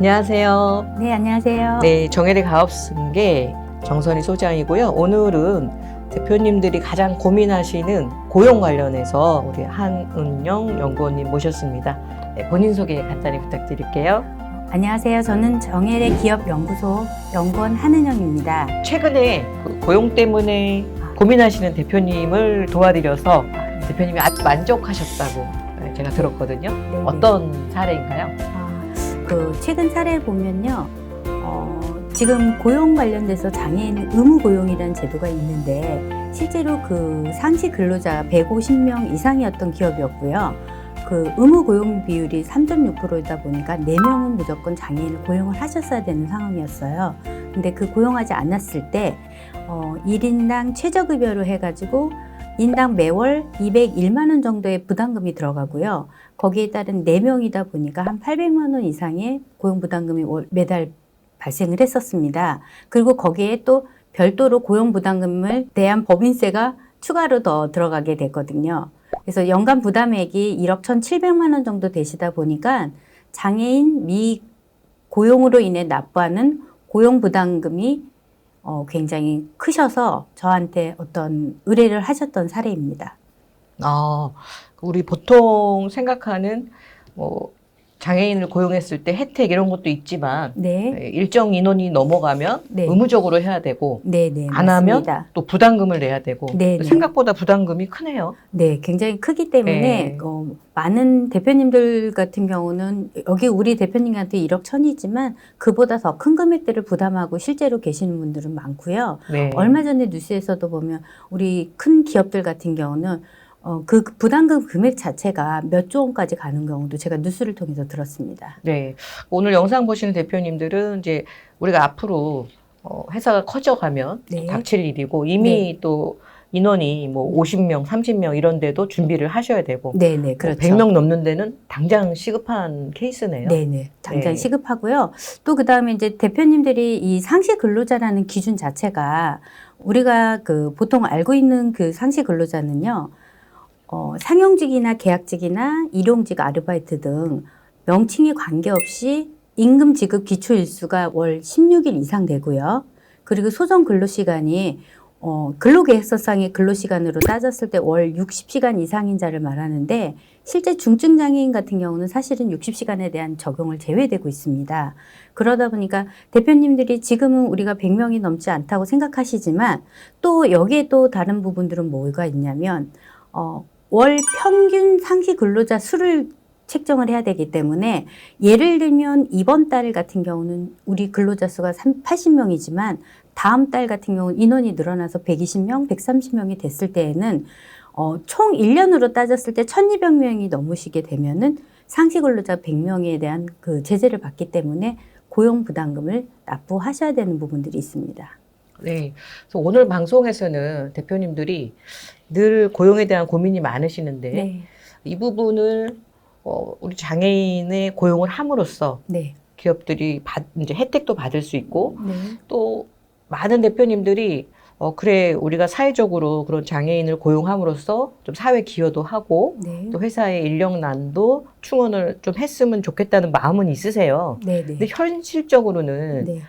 안녕하세요. 네, 안녕하세요. 네, 정혜리 가업승계 정선희 소장이고요. 오늘은 대표님들이 가장 고민하시는 고용 관련해서 우리 한은영 연구원님 모셨습니다. 네, 본인 소개 간단히 부탁드릴게요. 안녕하세요. 저는 정혜래 기업연구소 연구원 한은영입니다. 최근에 그 고용 때문에 고민하시는 대표님을 도와드려서 대표님이 아주 만족하셨다고 제가 들었거든요. 네네. 어떤 사례인가요? 최근 사례를 보면요. 지금 고용 관련돼서 장애인 의무 고용이라는 제도가 있는데 실제로 그 상시 근로자가 150명 이상이었던 기업이었고요. 그 의무 고용 비율이 3.6%이다 보니까 4명은 무조건 장애인을 고용을 하셨어야 되는 상황이었어요. 근데 그 고용하지 않았을 때 1인당 최저급여로 해가지고 인당 매월 201만 원 정도의 부담금이 들어가고요. 거기에 따른 4명이다 보니까 한 800만 원 이상의 고용부담금이 매달 발생을 했었습니다. 그리고 거기에 또 별도로 고용부담금을 대한 법인세가 추가로 더 들어가게 됐거든요. 그래서 연간 부담액이 1억 1,700만 원 정도 되시다 보니까 장애인 미고용으로 인해 납부하는 고용부담금이 굉장히 크셔서 저한테 어떤 의뢰를 하셨던 사례입니다. 우리 보통 생각하는 장애인을 고용했을 때 혜택 이런 것도 있지만 네. 일정 인원이 넘어가면 네. 의무적으로 해야 되고 네네, 안 맞습니다. 하면 또 부담금을 내야 되고 네네. 생각보다 부담금이 크네요. 네, 굉장히 크기 때문에 네. 많은 대표님들 같은 경우는 여기 우리 대표님한테 1억 1,000이지만 그보다 더 큰 금액들을 부담하고 실제로 계시는 분들은 많고요. 네. 얼마 전에 뉴스에서도 보면 우리 큰 기업들 같은 경우는 그 부담금 금액 자체가 몇 조 원까지 가는 경우도 제가 뉴스를 통해서 들었습니다. 네. 오늘 영상 보시는 대표님들은 이제 우리가 앞으로 회사가 커져가면 네. 닥칠 일이고 이미 네. 또 인원이 뭐 50명, 30명 이런 데도 준비를 하셔야 되고 네네, 그렇죠. 100명 넘는 데는 당장 시급한 케이스네요. 네네, 당장 네. 시급하고요. 또 그 다음에 이제 대표님들이 이 상시 근로자라는 기준 자체가 우리가 그 보통 알고 있는 그 상시 근로자는요. 상용직이나 계약직이나 일용직 아르바이트 등 명칭에 관계없이 임금 지급 기초 일수가 월 16일 이상 되고요. 그리고 소정 근로시간이 근로계획서상의 근로시간으로 따졌을 때 월 60시간 이상인 자를 말하는데 실제 중증 장애인 같은 경우는 사실은 60시간에 대한 적용을 제외되고 있습니다. 그러다 보니까 대표님들이 지금은 우리가 100명이 넘지 않다고 생각하시지만 또 여기에 또 다른 부분들은 뭐가 있냐면 월 평균 상시 근로자 수를 책정을 해야 되기 때문에 예를 들면 이번 달 같은 경우는 우리 근로자 수가 80명이지만 다음 달 같은 경우는 인원이 늘어나서 120명, 130명이 됐을 때에는 총 1년으로 따졌을 때 1,200명이 넘으시게 되면은 상시 근로자 100명에 대한 그 제재를 받기 때문에 고용 부담금을 납부하셔야 되는 부분들이 있습니다. 네. 그래서 오늘 방송에서는 대표님들이 늘 고용에 대한 고민이 많으시는데 네. 이 부분을 우리 장애인의 고용을 함으로써 네. 기업들이 이제 혜택도 받을 수 있고 네. 또 많은 대표님들이 그래 우리가 사회적으로 그런 장애인을 고용함으로써 좀 사회 기여도 하고 네. 또 회사의 인력난도 충원을 좀 했으면 좋겠다는 마음은 있으세요. 네. 근데 현실적으로는 네.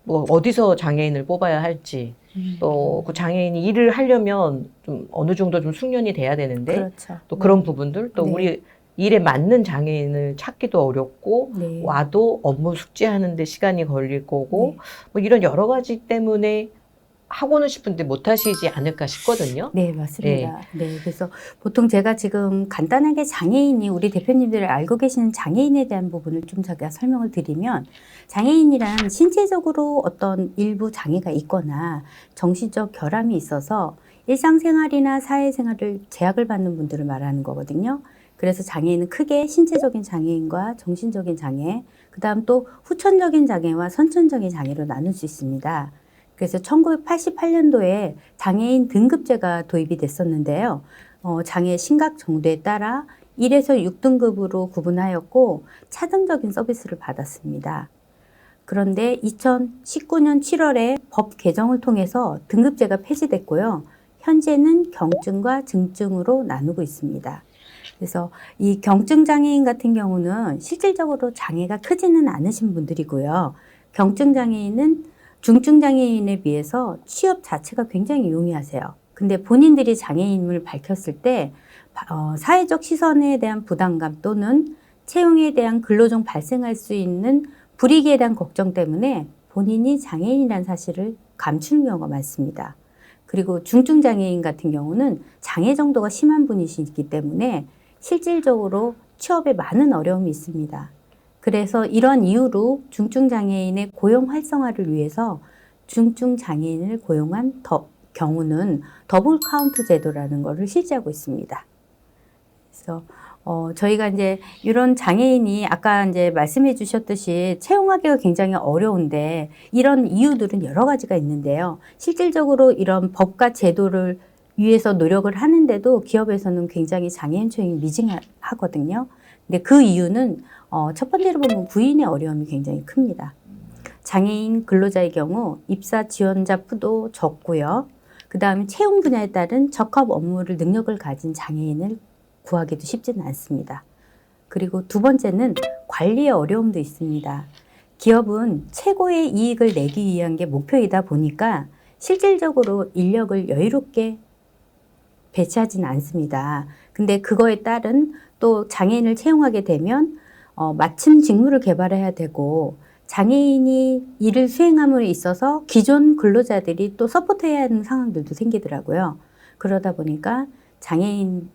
뭐 어디서 장애인을 뽑아야 할지 또 그 장애인이 일을 하려면 좀 어느 정도 좀 숙련이 돼야 되는데 그렇죠. 또 그런 부분들 또 네. 우리 일에 맞는 장애인을 찾기도 어렵고 네. 와도 업무 숙지하는데 시간이 걸릴 거고 네. 뭐 이런 여러 가지 때문에 하고는 싶은데 못 하시지 않을까 싶거든요. 네, 맞습니다. 네. 그래서 보통 제가 지금 간단하게 장애인이 우리 대표님들이 알고 계시는 장애인에 대한 부분을 좀 제가 설명을 드리면 장애인이란 신체적으로 어떤 일부 장애가 있거나 정신적 결함이 있어서 일상생활이나 사회생활을 제약을 받는 분들을 말하는 거거든요. 그래서 장애인은 크게 신체적인 장애인과 정신적인 장애, 그 다음 또 후천적인 장애와 선천적인 장애로 나눌 수 있습니다. 그래서 1988년도에 장애인 등급제가 도입이 됐었는데요. 장애 심각 정도에 따라 1에서 6등급으로 구분하였고 차등적인 서비스를 받았습니다. 그런데 2019년 7월에 법 개정을 통해서 등급제가 폐지됐고요. 현재는 경증과 증증으로 나누고 있습니다. 그래서 이 경증 장애인 같은 경우는 실질적으로 장애가 크지는 않으신 분들이고요. 경증 장애인은 중증 장애인에 비해서 취업 자체가 굉장히 용이하세요. 근데 본인들이 장애인을 밝혔을 때 사회적 시선에 대한 부담감 또는 채용에 대한 근로 중 발생할 수 있는 불이익에 대한 걱정 때문에 본인이 장애인이라는 사실을 감추는 경우가 많습니다. 그리고 중증 장애인 같은 경우는 장애 정도가 심한 분이시기 때문에 실질적으로 취업에 많은 어려움이 있습니다. 그래서 이런 이유로 중증 장애인의 고용 활성화를 위해서 중증 장애인을 고용한 경우는 더블 카운트 제도라는 것을 실시하고 있습니다. 그래서 저희가 이제 이런 장애인이 아까 이제 말씀해 주셨듯이 채용하기가 굉장히 어려운데 이런 이유들은 여러 가지가 있는데요. 실질적으로 이런 법과 제도를 위해서 노력을 하는데도 기업에서는 굉장히 장애인 채용이 미진하거든요. 근데 그 이유는 첫 번째로 보면 부인의 어려움이 굉장히 큽니다. 장애인 근로자의 경우 입사 지원자 수도 적고요. 그 다음에 채용 분야에 따른 적합 업무를 능력을 가진 장애인을 구하기도 쉽지는 않습니다. 그리고 두 번째는 관리의 어려움도 있습니다. 기업은 최고의 이익을 내기 위한 게 목표이다 보니까 실질적으로 인력을 여유롭게 배치하지는 않습니다. 근데 그거에 따른 또 장애인을 채용하게 되면 맞춤 직무를 개발해야 되고 장애인이 일을 수행함으로 있어서 기존 근로자들이 또 서포트해야 하는 상황들도 생기더라고요. 그러다 보니까 장애인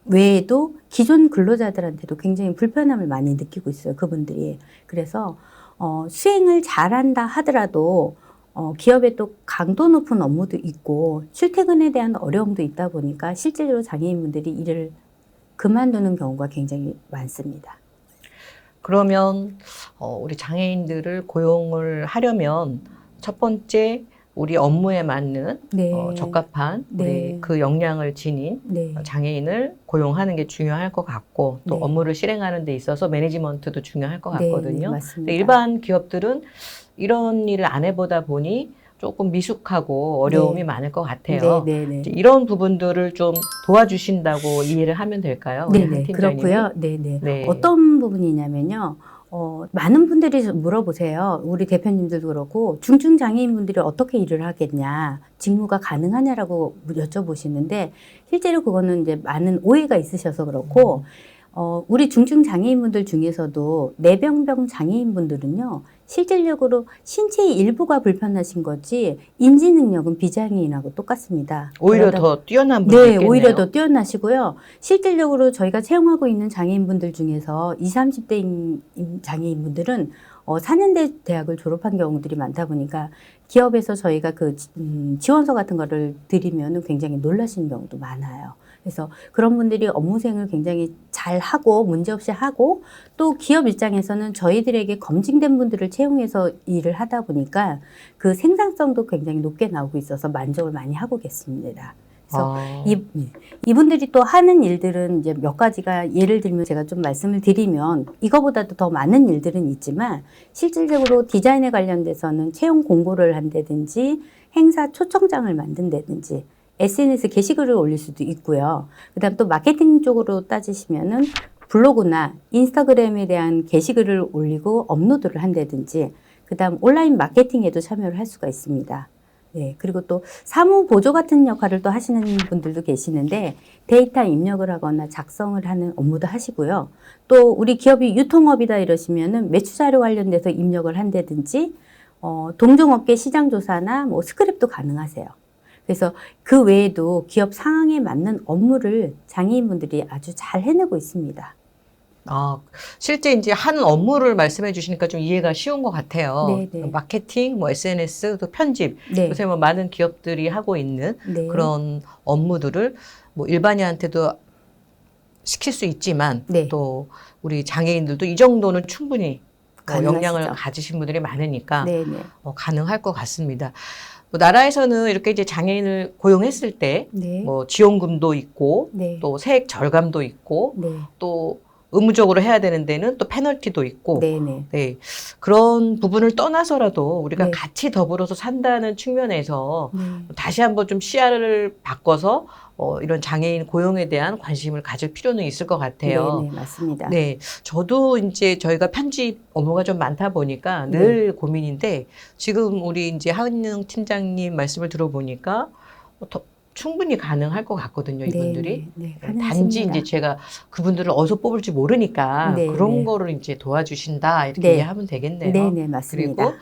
외에도 기존 근로자들한테도 굉장히 불편함을 많이 느끼고 있어요. 그분들이. 그래서 수행을 잘한다 하더라도 기업에 또 강도 높은 업무도 있고 출퇴근에 대한 어려움도 있다 보니까 실제로 장애인분들이 일을 그만두는 경우가 굉장히 많습니다. 그러면 우리 장애인들을 고용을 하려면 첫 번째 우리 업무에 맞는 네. 적합한 네. 우리 그 역량을 지닌 네. 장애인을 고용하는 게 중요할 것 같고 또 네. 업무를 실행하는 데 있어서 매니지먼트도 중요할 것 네, 같거든요. 맞습니다. 근데 일반 기업들은 이런 일을 안 해보다 보니 조금 미숙하고 어려움이 네. 많을 것 같아요. 네, 네, 네. 이제 이런 부분들을 좀 도와주신다고 이해를 하면 될까요? 우리 한 네네, 팀장님이? 그렇고요. 네네. 네. 어떤 부분이냐면요. 많은 분들이 물어보세요. 우리 대표님들도 그렇고, 중증 장애인분들이 어떻게 일을 하겠냐, 직무가 가능하냐라고 여쭤보시는데, 실제로 그거는 이제 많은 오해가 있으셔서 그렇고, 우리 중증 장애인분들 중에서도 뇌병변 장애인분들은요, 실질적으로 신체의 일부가 불편하신 거지, 인지 능력은 비장애인하고 똑같습니다. 오히려 더 뛰어난 분이 네, 있겠네요. 오히려 더 뛰어나시고요. 실질적으로 저희가 채용하고 있는 장애인분들 중에서 20, 30대 장애인분들은 4년대 대학을 졸업한 경우들이 많다 보니까 기업에서 저희가 그 지원서 같은 거를 드리면 굉장히 놀라시는 경우도 많아요. 그래서 그런 분들이 업무 수행을 굉장히 잘 하고 문제없이 하고 또 기업 입장에서는 저희들에게 검증된 분들을 채용해서 일을 하다 보니까 그 생산성도 굉장히 높게 나오고 있어서 만족을 많이 하고 계십니다. 그래서 이분들이 또 하는 일들은 이제 몇 가지가 예를 들면 제가 좀 말씀을 드리면 이거보다도 더 많은 일들은 있지만 실질적으로 디자인에 관련돼서는 채용 공고를 한다든지 행사 초청장을 만든다든지 SNS 게시글을 올릴 수도 있고요. 그다음 또 마케팅 쪽으로 따지시면은 블로그나 인스타그램에 대한 게시글을 올리고 업로드를 한다든지 그다음 온라인 마케팅에도 참여를 할 수가 있습니다. 네, 그리고 또 사무 보조 같은 역할을 또 하시는 분들도 계시는데 데이터 입력을 하거나 작성을 하는 업무도 하시고요. 또 우리 기업이 유통업이다 이러시면은 매출 자료 관련돼서 입력을 한다든지 동종업계 시장 조사나 뭐 스크랩도 가능하세요. 그래서 그 외에도 기업 상황에 맞는 업무를 장애인분들이 아주 잘 해내고 있습니다. 실제 이제 하는 업무를 말씀해 주시니까 좀 이해가 쉬운 것 같아요. 네네. 마케팅, 뭐 SNS, 또 편집. 네. 요새 뭐 많은 기업들이 하고 있는 네. 그런 업무들을 뭐 일반인한테도 시킬 수 있지만 네. 또 우리 장애인들도 이 정도는 충분히 가능하시죠. 역량을 가지신 분들이 많으니까 네네. 가능할 것 같습니다. 뭐 나라에서는 이렇게 이제 장애인을 고용했을 때 네. 뭐 지원금도 있고 네. 또 세액 절감도 있고 네. 또 의무적으로 해야 되는 데는 또 페널티도 있고 네네. 네. 그런 부분을 떠나서라도 우리가 네. 같이 더불어서 산다는 측면에서 네. 다시 한번 좀 시야를 바꿔서 이런 장애인 고용에 대한 관심을 가질 필요는 있을 것 같아요. 네, 네, 맞습니다. 네, 저도 이제 저희가 편집 업무가 좀 많다 보니까 네. 늘 고민인데 지금 우리 이제 하은영 팀장님 말씀을 들어보니까 충분히 가능할 것 같거든요, 이분들이. 네, 네, 단지 이제 제가 그분들을 어디서 뽑을지 모르니까 네, 그런 네. 거를 이제 도와주신다 이렇게 네. 이해하면 되겠네요. 네, 네, 맞습니다. 그리고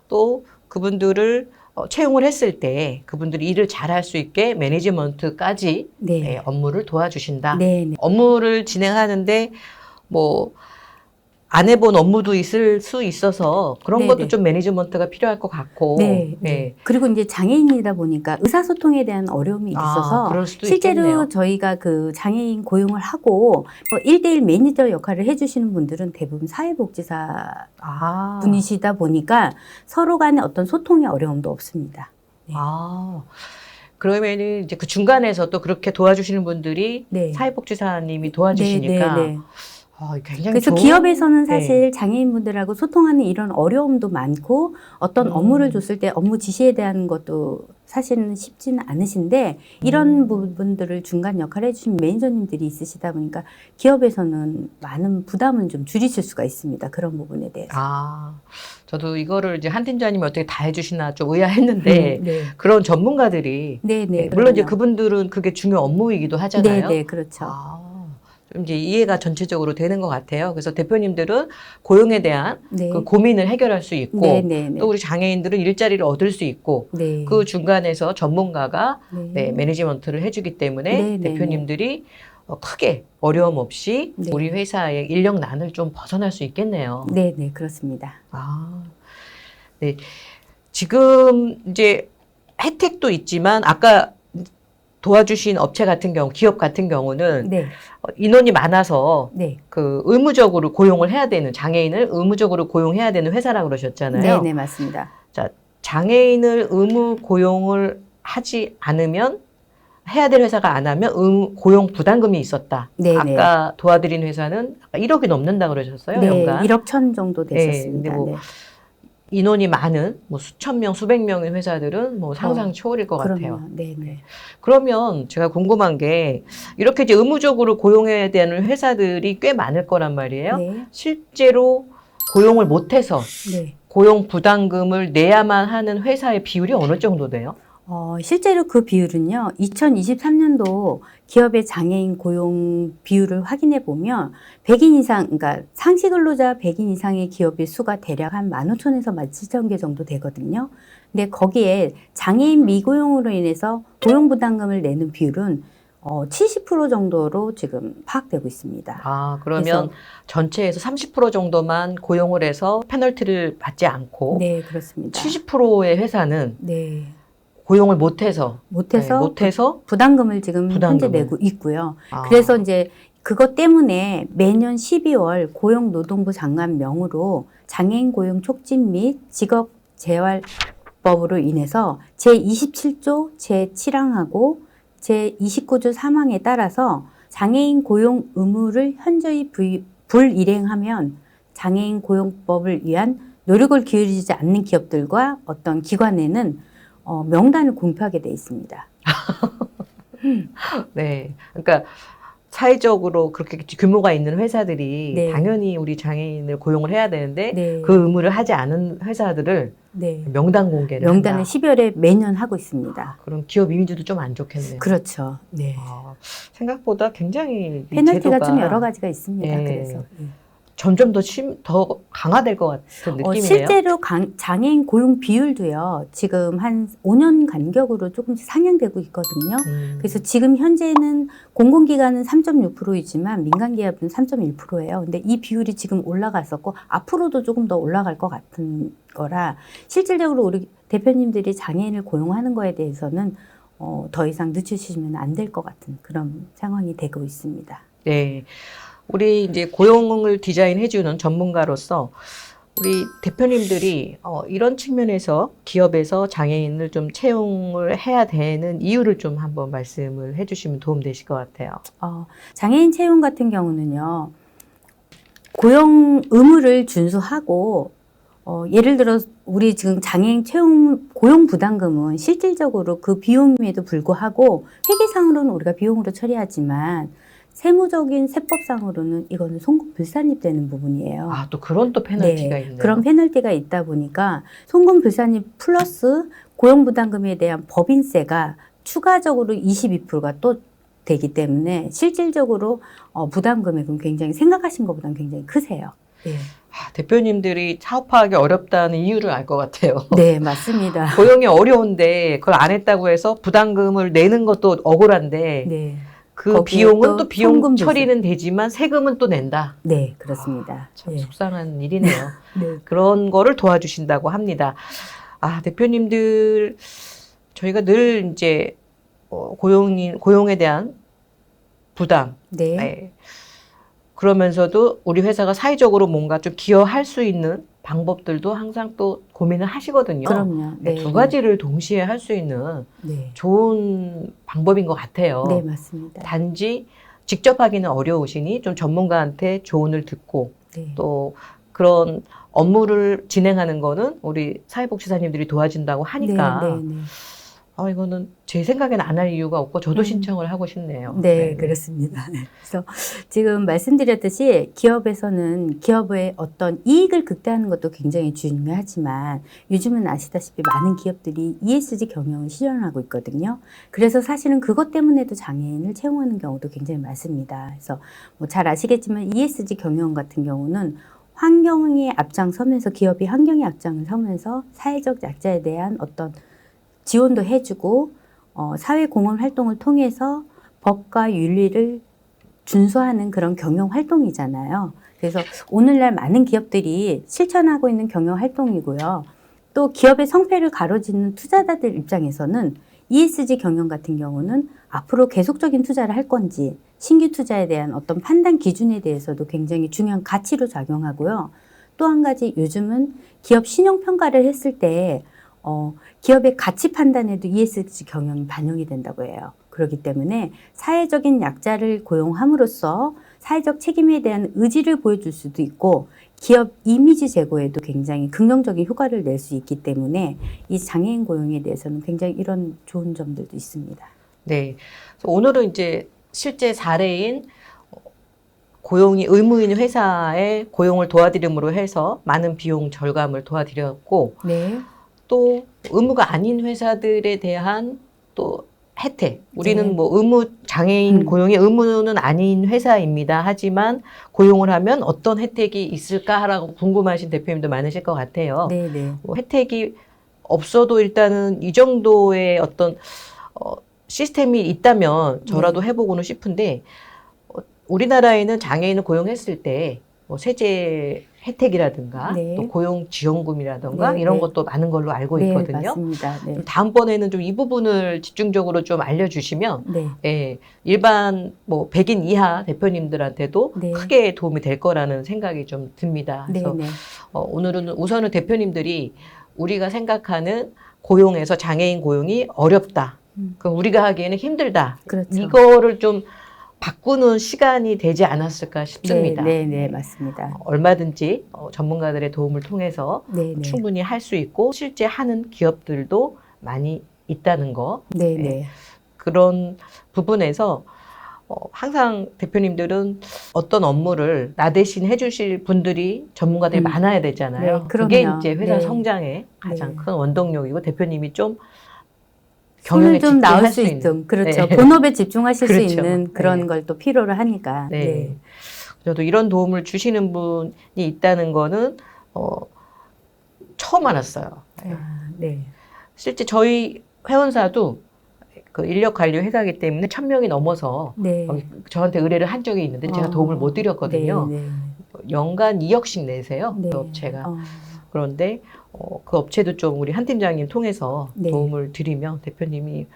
또 그분들을 채용을 했을 때 그분들이 일을 잘할 수 있게 매니지먼트까지 네. 업무를 도와주신다. 네, 네. 업무를 진행하는데 뭐 안 해본 업무도 있을 수 있어서 그런 네, 것도 네. 좀 매니지먼트가 필요할 것 같고. 네, 네. 그리고 이제 장애인이다 보니까 의사소통에 대한 어려움이 있어서 그럴 수도 실제로 있겠네요. 저희가 그 장애인 고용을 하고 1대1 매니저 역할을 해주시는 분들은 대부분 사회복지사 분이시다 보니까 서로 간에 어떤 소통의 어려움도 없습니다. 네. 그러면은 이제 그 중간에서 또 그렇게 도와주시는 분들이 네. 사회복지사님이 도와주시니까 네, 네, 네. 굉장히 그래서 좋은, 기업에서는 사실 장애인분들하고 소통하는 이런 어려움도 많고 어떤 업무를 줬을 때 업무 지시에 대한 것도 사실은 쉽지는 않으신데 이런 부분들을 중간 역할을 해주신 매니저님들이 있으시다 보니까 기업에서는 많은 부담은 좀 줄이실 수가 있습니다. 그런 부분에 대해서. 저도 이거를 이제 한 팀장님이 어떻게 다 해주시나 좀 의아했는데 네. 그런 전문가들이 네, 네. 물론 이제 그럼요. 그분들은 그게 중요 업무이기도 하잖아요. 네, 네, 그렇죠. 좀 이제 이해가 전체적으로 되는 것 같아요. 그래서 대표님들은 고용에 대한 네. 그 고민을 해결할 수 있고 네, 네, 네. 또 우리 장애인들은 일자리를 얻을 수 있고 네. 그 중간에서 전문가가 네. 매니지먼트를 해주기 때문에 네, 네, 대표님들이 크게 어려움 없이 네. 우리 회사의 인력난을 좀 벗어날 수 있겠네요. 네, 네, 그렇습니다. 네. 지금 이제 혜택도 있지만 아까 도와주신 업체 같은 경우, 기업 같은 경우는 네. 인원이 많아서 네. 그 의무적으로 고용을 해야 되는 장애인을 의무적으로 고용해야 되는 회사라고 그러셨잖아요. 네, 네, 맞습니다. 자, 장애인을 의무 고용을 하지 않으면 해야 될 회사가 안 하면 고용 부담금이 있었다. 네, 아까 도와드린 회사는 1억이 넘는다고 그러셨어요. 네, 연간. 1억 천 정도 네, 되셨습니다. 근데 뭐 네. 인원이 많은 뭐 수천 명, 수백 명의 회사들은 뭐 상상 초월일 것 그럼요. 같아요. 네, 네. 그러면 제가 궁금한 게 이렇게 이제 의무적으로 고용해야 되는 회사들이 꽤 많을 거란 말이에요. 네. 실제로 고용을 못해서 네. 고용 부담금을 내야만 하는 회사의 비율이 어느 정도 돼요? 실제로 그 비율은요, 2023년도 기업의 장애인 고용 비율을 확인해 보면 100인 이상, 그러니까 상시 근로자 100인 이상의 기업의 수가 대략 한 15,000에서 17,000개 정도 되거든요. 근데 거기에 장애인 미고용으로 인해서 고용 부담금을 내는 비율은 70% 정도로 지금 파악되고 있습니다. 그러면 전체에서 30% 정도만 고용을 해서 페널티를 받지 않고 네, 그렇습니다. 70%의 회사는 네. 고용을 못해서 부담금을 지금 현재 내고 있고요. 그래서 이제 그것 때문에 매년 12월 고용노동부 장관 명으로 장애인 고용 촉진 및 직업 재활법으로 인해서 제27조 제7항하고 제29조 3항에 따라서 장애인 고용 의무를 현저히 불이행하면 장애인 고용법을 위한 노력을 기울이지 않는 기업들과 어떤 기관에는 명단을 공표하게 돼 있습니다. 네, 그러니까 사회적으로 그렇게 규모가 있는 회사들이 네. 당연히 우리 장애인을 고용을 해야 되는데 네. 그 의무를 하지 않은 회사들을 네. 명단 공개를 명단을 한다. 12월에 매년 하고 있습니다. 그럼 기업 이미지도 좀 안 좋겠네요. 그렇죠. 네. 생각보다 굉장히 페널티가 제도가 좀 여러 가지가 있습니다. 네. 그래서 점점 더 강화될 것 같은 느낌이네요. 실제로 장애인 고용 비율도요. 지금 한 5년 간격으로 조금씩 상향되고 있거든요. 그래서 지금 현재는 공공기관은 3.6%이지만 민간기업은 3.1%예요. 근데 이 비율이 지금 올라갔었고 앞으로도 조금 더 올라갈 것 같은 거라 실질적으로 우리 대표님들이 장애인을 고용하는 거에 대해서는 더 이상 늦추시면 안 될 것 같은 그런 상황이 되고 있습니다. 네. 우리 이제 고용을 디자인해주는 전문가로서 우리 대표님들이 이런 측면에서 기업에서 장애인을 좀 채용을 해야 되는 이유를 좀 한번 말씀을 해주시면 도움되실 것 같아요. 장애인 채용 같은 경우는요, 고용 의무를 준수하고 예를 들어 우리 지금 장애인 채용 고용 부담금은 실질적으로 그 비용임에도 불구하고 회계상으로는 우리가 비용으로 처리하지만 세무적인 세법상으로는 이거는 송금 불산입되는 부분이에요. 아, 또 그런 또 페널티가 네, 있네요. 그런 페널티가 있다 보니까 송금 불산입 플러스 고용 부담금에 대한 법인세가 추가적으로 22%가 또 되기 때문에 실질적으로 부담 금액은 굉장히 생각하신 것보다는 굉장히 크세요. 네. 대표님들이 사업하기 어렵다는 이유를 알 것 같아요. 네, 맞습니다. 고용이 어려운데 그걸 안 했다고 해서 부담금을 내는 것도 억울한데 네. 그 거기에 비용은 또 비용 송금 처리는 되지만 세금은 또 낸다. 네, 그렇습니다. 참 네. 속상한 일이네요. 네. 그런 거를 도와주신다고 합니다. 대표님들 저희가 늘 이제 고용에 대한 부담, 네. 네. 그러면서도 우리 회사가 사회적으로 뭔가 좀 기여할 수 있는 방법들도 항상 또 고민을 하시거든요. 그럼요. 네. 두 가지를 동시에 할 수 있는 네. 좋은 방법인 것 같아요. 네, 맞습니다. 단지 직접 하기는 어려우시니 좀 전문가한테 조언을 듣고 네. 또 그런 업무를 진행하는 거는 우리 사회복지사님들이 도와준다고 하니까 네, 네, 네. 이거는 제 생각에는 안 할 이유가 없고 저도 신청을 하고 싶네요. 네, 그렇습니다. 네. 그래서 지금 말씀드렸듯이 기업에서는 기업의 어떤 이익을 극대화하는 것도 굉장히 중요하지만 요즘은 아시다시피 많은 기업들이 ESG 경영을 실현하고 있거든요. 그래서 사실은 그것 때문에도 장애인을 채용하는 경우도 굉장히 많습니다. 그래서 뭐 잘 아시겠지만 ESG 경영 같은 경우는 환경에 앞장서면서 기업이 환경에 앞장을 서면서 사회적 약자에 대한 어떤 지원도 해주고 사회공헌 활동을 통해서 법과 윤리를 준수하는 그런 경영 활동이잖아요. 그래서 오늘날 많은 기업들이 실천하고 있는 경영 활동이고요. 또 기업의 성패를 가로짓는 투자자들 입장에서는 ESG 경영 같은 경우는 앞으로 계속적인 투자를 할 건지 신규 투자에 대한 어떤 판단 기준에 대해서도 굉장히 중요한 가치로 작용하고요. 또 한 가지 요즘은 기업 신용평가를 했을 때 기업의 가치 판단에도 ESG 경영이 반영이 된다고 해요. 그렇기 때문에 사회적인 약자를 고용함으로써 사회적 책임에 대한 의지를 보여줄 수도 있고 기업 이미지 제고에도 굉장히 긍정적인 효과를 낼 수 있기 때문에 이 장애인 고용에 대해서는 굉장히 이런 좋은 점들도 있습니다. 네. 그래서 오늘은 이제 실제 사례인 고용이 의무인 회사의 고용을 도와드림으로 해서 많은 비용 절감을 도와드렸고 네. 또 의무가 아닌 회사들에 대한 또 혜택. 우리는 네. 뭐 장애인 고용의 의무는 아닌 회사입니다. 하지만 고용을 하면 어떤 혜택이 있을까라고 궁금하신 대표님도 많으실 것 같아요. 네, 네. 뭐 혜택이 없어도 일단은 이 정도의 어떤 시스템이 있다면 저라도 해보고는 싶은데 우리나라에는 장애인을 고용했을 때 뭐 세제 혜택이라든가 네. 또 고용지원금이라든가 네, 이런 네. 것도 많은 걸로 알고 네, 있거든요. 맞습니다. 네. 다음번에는 좀 이 부분을 집중적으로 좀 알려주시면 네. 예, 일반 뭐 100인 이하 대표님들한테도 네. 크게 도움이 될 거라는 생각이 좀 듭니다. 네, 그래서 네. 오늘은 우선은 대표님들이 우리가 생각하는 고용에서 장애인 고용이 어렵다. 그럼 우리가 하기에는 힘들다. 그렇죠. 이거를 좀 바꾸는 시간이 되지 않았을까 싶습니다. 네, 네, 네, 맞습니다. 얼마든지 전문가들의 도움을 통해서 네, 네. 충분히 할 수 있고 실제 하는 기업들도 많이 있다는 거. 네, 네. 그런 부분에서 항상 대표님들은 어떤 업무를 나 대신 해주실 분들이 전문가들이 많아야 되잖아요. 네, 그게 그럼요. 이제 회사 네. 성장의 가장 네. 큰 원동력이고 대표님이 좀 손을 경영에 좀 나올 집중할 수 있는. 있든 그렇죠. 네. 본업에 집중하실 그렇죠. 수 있는 그런 네. 걸 또 필요로 하니까. 네. 네. 저도 이런 도움을 주시는 분이 있다는 거는 처음 알았어요. 네. 실제 저희 회원사도 그 인력 관리 회사이기 때문에 1,000명이 넘어서 네. 저한테 의뢰를 한 적이 있는데 제가 도움을 못 드렸거든요. 네, 네. 연간 2억씩 내세요. 네. 그 업체가. 그런데 그 업체도 좀 우리 한 팀장님 통해서 네. 도움을 드리면 대표님이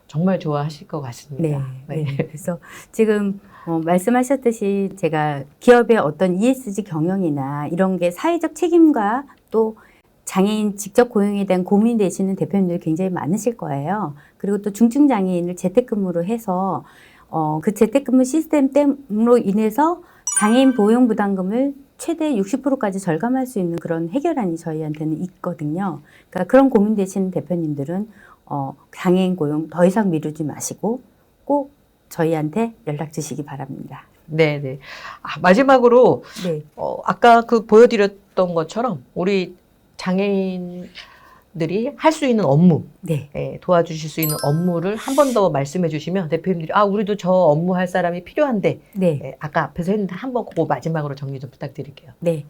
정말 좋아하실 것 같습니다. 네. 네. 그래서 지금 말씀하셨듯이 제가 기업의 어떤 ESG 경영이나 이런 게 사회적 책임과 또 장애인 직접 고용에 대한 고민이 되시는 대표님들이 굉장히 많으실 거예요. 그리고 또 중증 장애인을 재택근무로 해서 그 재택근무 시스템 때문에 인해서 장애인 보용 부담금을 최대 60%까지 절감할 수 있는 그런 해결안이 저희한테는 있거든요. 그러니까 그런 고민되시는 대표님들은 장애인 고용 더 이상 미루지 마시고 꼭 저희한테 연락 주시기 바랍니다. 네네. 마지막으로 네. 아까 그 보여드렸던 것처럼 우리 장애인들이 할 수 있는 업무, 네. 도와주실 수 있는 업무를 한 번 더 말씀해 주시면 대표님들이 우리도 저 업무 할 사람이 필요한데 네. 아까 앞에서 했는데 한번 그거 마지막으로 정리 좀 부탁드릴게요. 네.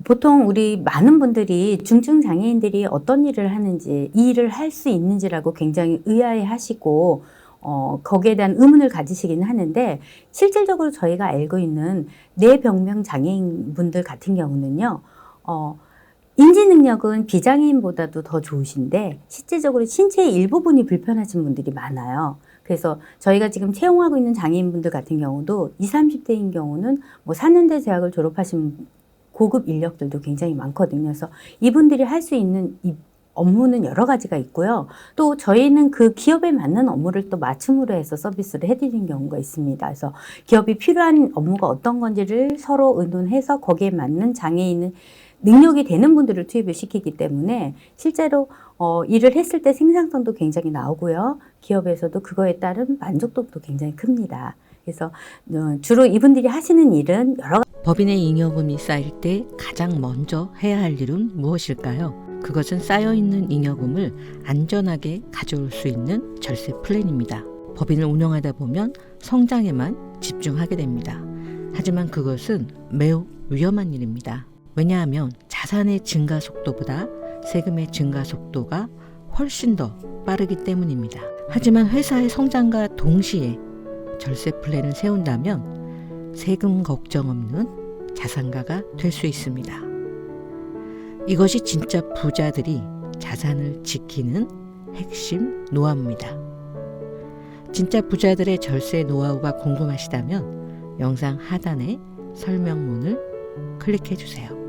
보통 우리 많은 분들이 중증 장애인들이 어떤 일을 하는지, 이 일을 할 수 있는지라고 굉장히 의아해 하시고, 거기에 대한 의문을 가지시기는 하는데, 실질적으로 저희가 알고 있는 뇌병명 장애인 분들 같은 경우는요, 인지 능력은 비장애인보다도 더 좋으신데, 실질적으로 신체의 일부분이 불편하신 분들이 많아요. 그래서 저희가 지금 채용하고 있는 장애인분들 같은 경우도 20, 30대인 경우는 뭐 4년대 대학을 졸업하신 고급 인력들도 굉장히 많거든요. 그래서 이분들이 할 수 있는 이 업무는 여러 가지가 있고요. 또 저희는 그 기업에 맞는 업무를 또 맞춤으로 해서 서비스를 해드리는 경우가 있습니다. 그래서 기업이 필요한 업무가 어떤 건지를 서로 의논해서 거기에 맞는 장애인은 능력이 되는 분들을 투입을 시키기 때문에 실제로 일을 했을 때 생산성도 굉장히 나오고요. 기업에서도 그거에 따른 만족도도 굉장히 큽니다. 그래서 주로 이분들이 하시는 일은 여러 가지 법인의 잉여금이 쌓일 때 가장 먼저 해야 할 일은 무엇일까요? 그것은 쌓여있는 잉여금을 안전하게 가져올 수 있는 절세 플랜입니다. 법인을 운영하다 보면 성장에만 집중하게 됩니다. 하지만 그것은 매우 위험한 일입니다. 왜냐하면 자산의 증가 속도보다 세금의 증가 속도가 훨씬 더 빠르기 때문입니다. 하지만 회사의 성장과 동시에 절세 플랜을 세운다면 세금 걱정 없는 자산가가 될 수 있습니다. 이것이 진짜 부자들이 자산을 지키는 핵심 노하우입니다. 진짜 부자들의 절세 노하우가 궁금하시다면 영상 하단의 설명문을 클릭해 주세요.